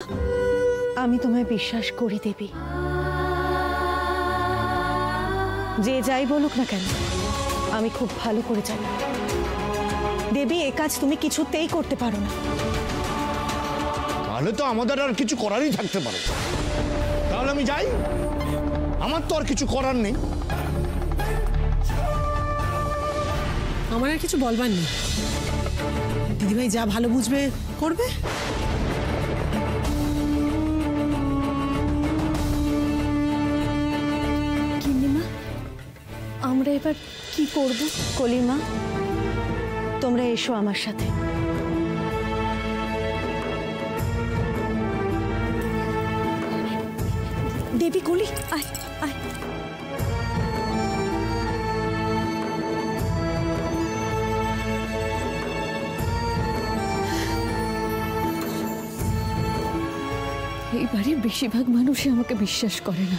আমি তোমায় বিশ্বাস করি দেবী। যে যাই বলুক না কেন, আমি খুব ভালো করে জানি দেবী এ কাজ তুমি কিছুতেই করতে পারো না। তাহলে তো আমাদের আর কিছু করারই থাকতে পারে। তাহলে আমি যাই, আমার তো আর কিছু করার নেই। আমার আর কিছু বলবার নেই, দিদিভাই যা ভালো বুঝবে করবে। গিন্নিমা, আমরা এবার কি করব? কলিমা, তোমরা এসো আমার সাথে। দেবী, কলি, আয় আয়। এই বাড়ির বেশিরভাগ মানুষই আমাকে বিশ্বাস করে না।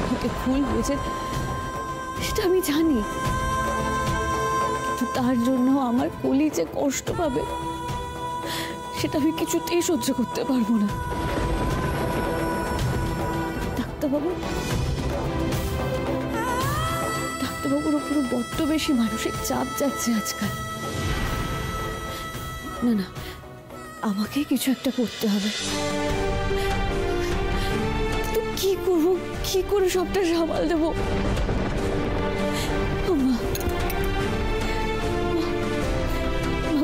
আমাকে ভুল হয়েছে সেটা আমি জানি, কিন্তু তার জন্য আমার কলি যে কষ্ট পাবে সেটা আমি কিছুতেই সহ্য করতে পারবো না। ডাক্তারবাবুর উপর বড্ড বেশি মানসিক চাপ যাচ্ছে আজকাল। না না, আমাকে কিছু একটা করতে হবে। তো কি করবো, কি করে সবটা সামাল দেবো? মা,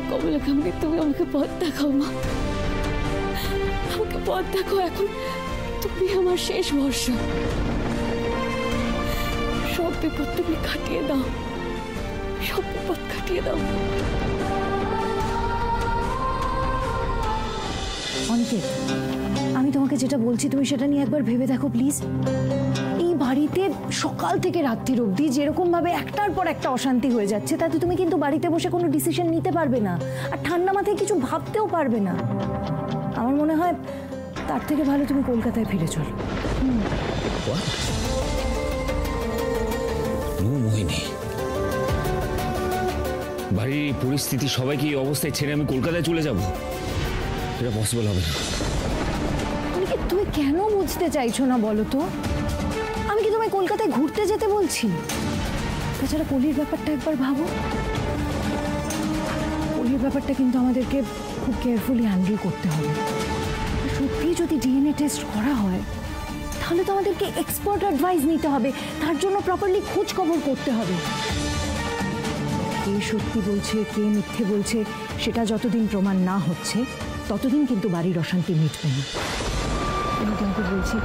কমলাকামিনী, তুমি আমাকে পথ দেখাও। মা, আমাকে পথ দেখো। এখন তুমি আমার শেষ ভরসা। সব বিপদ তুমি কাটিয়ে দাও, সব বিপদ কাটিয়ে দাও। অনিকেত, আমি তোমাকে যেটা বলছি তুমি সেটা নিয়ে একবার ভেবে দেখো প্লিজ। এই বাড়িতে সকাল থেকে রাত্রির অবধি যেরকম ভাবে একটার পর একটা অশান্তি হয়ে যাচ্ছে, তাতে তুমি কিন্তু বাড়িতে বসে কোনো ডিসিশন নিতে পারবে না, আর ঠান্ডা মাথায় কিছু ভাবতেও পারবে না। আমার মনে হয় তার থেকে ভালো তুমি কলকাতায় ফিরে চলো। মোহিনী, বাড়ির পরিস্থিতি সবাইকে এই অবস্থায় ছেড়ে আমি কলকাতায় চলে যাব, এটা পসিবল হবে না। তুমি কেন বুঝতে চাইছো না বলো তো? আমি কি তোমায় কলকাতায় ঘুরতে যেতে বলছি? তাছাড়া কলির ব্যাপারটা একবার ভাবো। কলির ব্যাপারটা কিন্তু আমাদেরকে খুব কেয়ারফুলি হ্যান্ডেল করতে হবে। সত্যি যদি ডিএনএ টেস্ট করা হয় তাহলে তো আমাদেরকে এক্সপার্ট অ্যাডভাইস নিতে হবে, তার জন্য প্রপারলি খোঁজ খবর করতে হবে। কে সত্যি বলছে কে মিথ্যে বলছে সেটা যতদিন প্রমাণ না হচ্ছে ততদিন কিন্তু বাড়ির অশান্তি মিটবে না। আমি তোমাকে বলছি,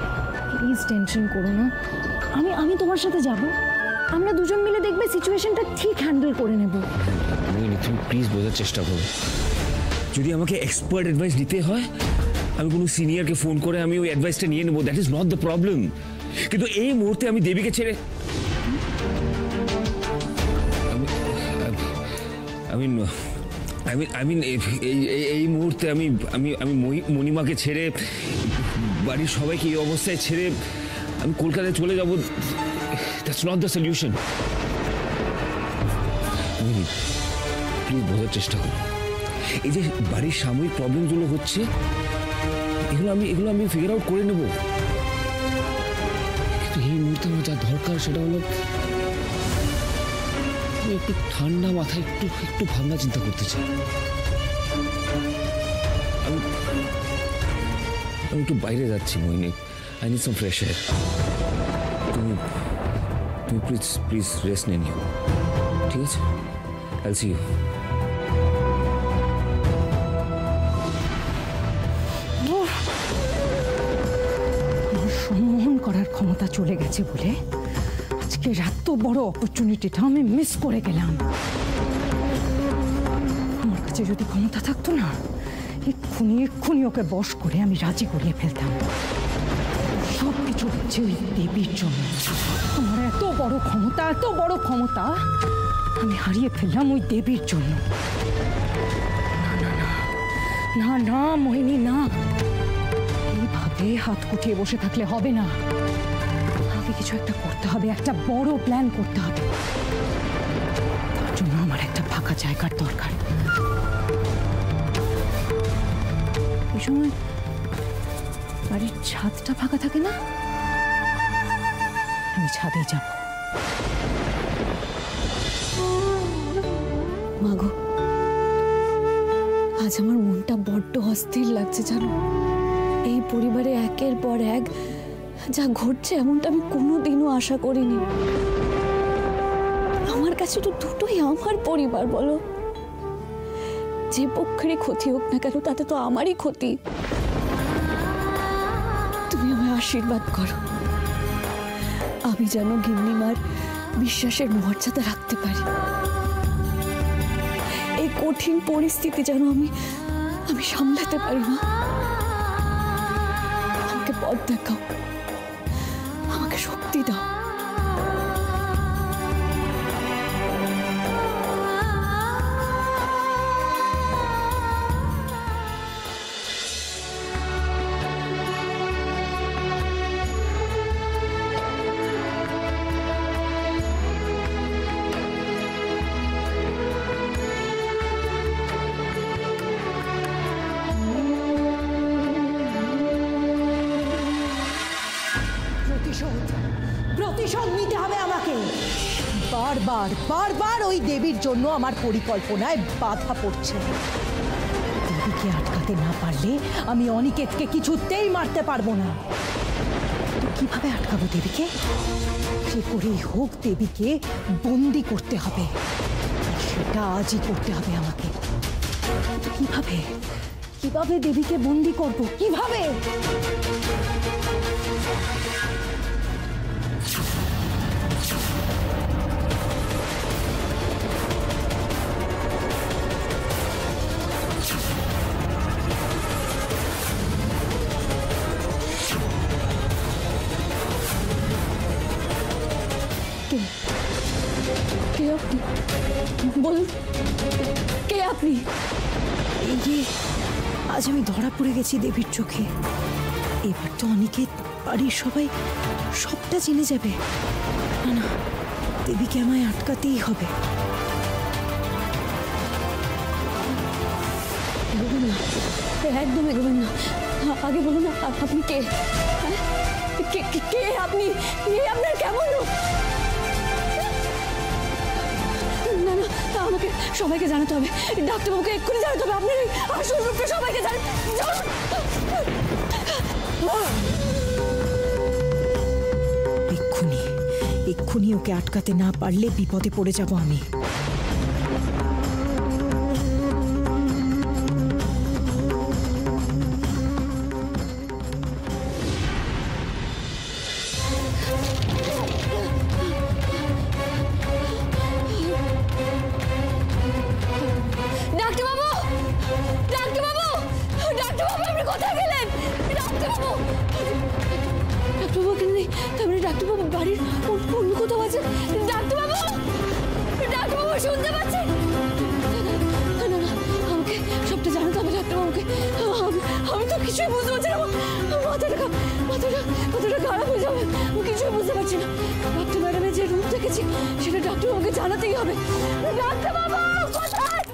প্লিজ টেনশন করো না। আমি তোমার সাথে যাব, আমরা দুজন মিলে দেখবে সিচুয়েশনটা ঠিক হ্যান্ডেল করে নেব। মোহিনী, তুমি প্লিজ বোঝার চেষ্টা করো। যদি আমাকে এক্সপার্ট অ্যাডভাইস দিতে হয়, আমি কোনো সিনিয়রকে ফোন করে আমি ওই অ্যাডভাইসটা নিয়ে নেবো, that is not the problem. কিন্তু এই মুহূর্তে আমি দেবীকে ছেড়ে এই মুহূর্তে আমি মণিমাকে ছেড়ে বাড়ির সবাইকে এই অবস্থায় ছেড়ে আমি কলকাতায় চলে যাব, that's not the solution. Please বোঝার চেষ্টা করো। এই যে বাড়ির সাময়িক প্রবলেমগুলো হচ্ছে এগুলো আমি ফিগার আউট করে নেব, কিন্তু এই মুহূর্তে আমার যা দরকার সেটা হলো একটু ঠান্ডা মাথায় একটু ভাবনা চিন্তা করতে চাই। আমি একটু বাইরে যাচ্ছি Mohini, I need some fresh air. তুমি প্লিজ রেস্ট নিয়ে নিও, ঠিক আছে? I will see you. সম্মোহন করার ক্ষমতা চলে গেছে বলে আজকে এত বড় অপরচুনিটিটা আমি মিস করে গেলাম। আমার কাছে যদি ক্ষমতা থাকতো না, এক্ষুনি ওকে বশ করে আমি রাজি করিয়ে ফেলতাম। সব কিছু হচ্ছে ওই দেবীর জন্য। আমার এত বড় ক্ষমতা আমি হারিয়ে ফেললাম ওই দেবীর জন্য। না না মোহিনী, না, এইভাবে হাত গুটিয়ে বসে থাকলে হবে না। আগে কিছু একটা করতে হবে, একটা বড় প্ল্যান করতে হবে। তার জন্য আমার একটা ফাঁকা জায়গার দরকার। এই সময় বাড়ির ছাদটা ফাঁকা থাকে না, আমি ছাদেই যাব। মাগো, আজ আমার মনটা বড্ড অস্থির লাগছে জানো। এই পরিবারে একের পর এক যা ঘটছে এমনটা আমি কোনোদিনও আশা করিনি। আমার কাছে তো দুটোই আমার পরিবার, বলো যে পক্ষেরই ক্ষতি হোক না কেন তাতে তো আমারই ক্ষতি। তুমি আমায় আশীর্বাদ করো, আমি যেন গিন্নিমার বিশ্বাসের মর্যাদা রাখতে পারি। এই কঠিন পরিস্থিতি যেন আমি সামলাতে পারি। মা, আমাকে পথ দেখাও, আমাকে শক্তি দাও। প্রতিশোধ নিতে হবে আমাকে। বারবার বারবার ওই দেবীর জন্য আমার পরিকল্পনায় বাধা পড়ছে। দেবীকে আটকাতে না পারলে আমি অনিকেতকে কিছুতেই মারতে পারবো না। তো কিভাবে আটকাবো দেবীকে? সে করেই হোক দেবীকে বন্দি করতে হবে, সেটা আজই করতে হবে আমাকে। তো কিভাবে কিভাবে দেবীকে বন্দি করব? কিভাবে? কে আপনি? বলুন, কে আপনি? এই যে আজ আমি ধরা পড়ে গেছি দেবীর চোখে। এবার তো অনিকেত, বাড়ির সবাই সবটা জেনে যাবে। না না, দেবীকে আমায় আটকাতেই হবে। এগোবেন না, একদম এগোবেন না। আগে বলুন আপনি কে? কে আপনি? আপনার কেমন রূপ? না না, আমাকে সবাইকে জানাতে হবে, ডাক্তারবাবুকে এক্ষুনি জানাতে হবে। আপনার আসল রূপটা সবাইকে এক্ষুনি ওকে আটকাতে না পারলে বিপদে পড়ে যাব আমি। ডাক্তারবাবু, ডাক্তারবাবু, ডাক্তারবাবু, আপনি কোথায় গেলেন? ডাক্তারবাবু, ডাক্তারবাবু এখানে নেই। তারপরে ডাক্তারবাবু বাড়ির অন্য কোথাও আছে। ডাক্তারবাবু, ডাক্তারবাবু শুনতে পাচ্ছেন? না না না, আমাকে সবটা জানাতে হবে ডাক্তারবাবুকে। আমি তো কিছুই বুঝতে পারছি না। মাথাটা খারাপ হয়ে যাবে, আমি কিছুই বুঝতে পারছি না। ডাক্তার ম্যাডামের যে রূপ দেখেছি সেটা ডাক্তারবাবুকে জানাতেই হবে। ডাক্তারবাবু কোথায়?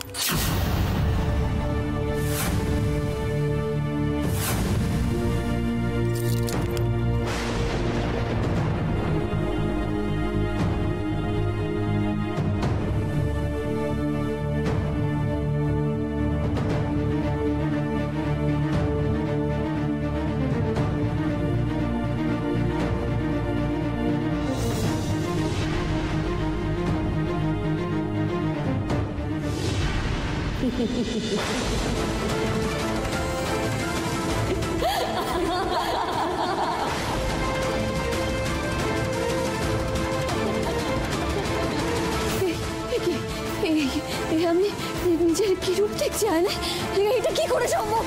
আমি নিজের কি রূপ দেখছি আয়নায়? এটা কি করে সম্ভব?